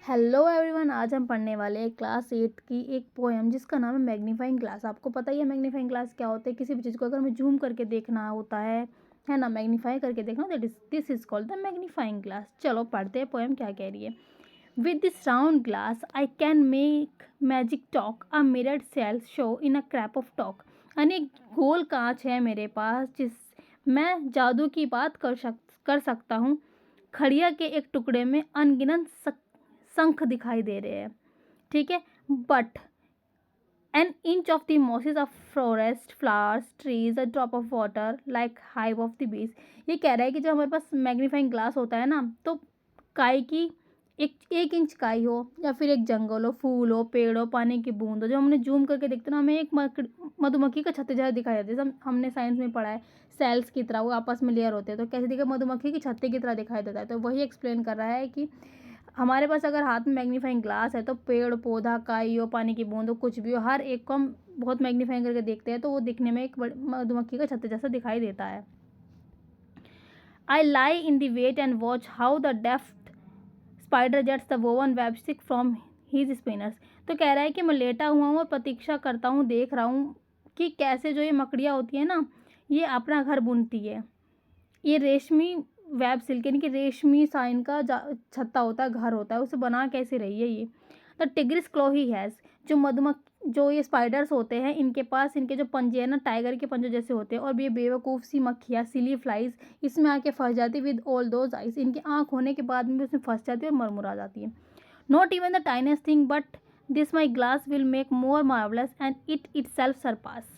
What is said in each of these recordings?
Hello everyone, आज हम पढ़ने वाले हैं क्लास 8 की एक पोएम जिसका नाम है मैग्नीफाइंग ग्लास। आपको पता ही है मैग्नीफाइंग ग्लास क्या होता है। किसी भी चीज़ को अगर हमें जूम करके देखना होता है ना, मैग्नीफाई करके देखना, that is this is called the magnifying glass. चलो पढ़ते हैं पोएम क्या कह रही है। With this round glass I can make magic talk, a mirrored self show in a crap of talk. यानी एक गोल कांच है मेरे पास जिस मैं जादू की बात कर सकता हूँ। खड़िया के एक टुकड़े में अनगिनत शंख दिखाई दे रहे हैं, ठीक है। But an inch of the mosses of forest flowers trees a drop of water like hive of the bees. ये कह रहा है कि जब हमारे पास मैग्नीफाइंग ग्लास होता है ना, तो काई की एक इंच काई हो, या फिर एक जंगल हो, फूल हो, पेड़ हो, पानी की बूंद हो, जब हमने जूम करके देखते हैं ना, हमें एक मधुमक्खी का छत्ते जैसा दिखाई देता है। जैसे हमने साइंस में पढ़ा है, सेल्स की तरह वो आपस में लेयर होते हैं, तो कैसे दिखा, मधुमक्खी की छत्ते की तरह दिखाई देता है। तो वही एक्सप्लेन कर रहा है कि हमारे पास अगर हाथ में मैग्नीफाइंग ग्लास है तो पेड़ पौधा, काई हो, पानी की बूंद हो, कुछ भी हो, हर एक को हम बहुत मैग्नीफाइंग करके देखते हैं तो वो दिखने में एक मधुमक्खी का छत्ते जैसा दिखाई देता है। I lie in the wait and watch how the deft spider jets the woven web stick from his spinners. तो कह रहा है कि मैं लेटा हुआ हूँ और प्रतीक्षा करता हूँ, देख रहा हूँ कि कैसे जो ये मकड़ियाँ होती है ना, ये अपना घर बुनती है। ये रेशमी वेब सिल्क यानी कि रेशमी सा इनका छत्ता होता है, घर होता है, उसे बना कैसे रही है ये। The tiger's claw he has, जो ये स्पाइडर्स होते हैं, इनके पास इनके जो पंजे हैं ना, टाइगर के पंजों जैसे होते हैं। और ये बेवकूफ़ सी मक्खियाँ, सिली फ्लाइज, इसमें आके फंस जाती विद ऑल दोज आइज। इनकी आँख होने के बाद में भी उसमें फंस जाती है और मरमुरा जाती है। Not even the tiniest thing but this my glass will make more marvellous and itself surpass.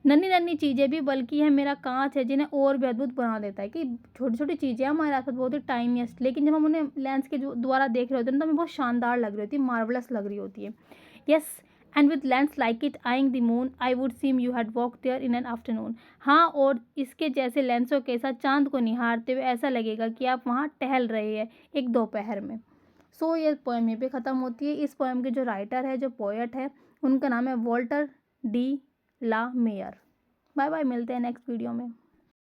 नन्ही नन्ही चीज़ें भी, बल्कि यह मेरा कांच है जिन्हें और भी अद्भुत बना देता है। कि छोटी छोटी चीज़ें हमारे आसपास बहुत ही टाइनीस्ट, लेकिन जब हम उन्हें लेंस के द्वारा देख रहे होते हैं ना, तो हमें बहुत शानदार लग रही होती है, मार्वलस लग रही होती है। Yes, and with lens like it eyeing the moon I would seem you had walk there in an afternoon. हाँ, और इसके जैसे लेंसों के साथ चांद को निहारते हुए ऐसा लगेगा कि आप वहाँ टहल रहे हैं एक दोपहर में। सो ये पोएम यहीं पे ख़त्म होती है। इस पोएम के जो राइटर है, जो पोएट है, उनका नाम है Walter de la Mare. Bye bye, मिलते हैं नेक्स्ट वीडियो में।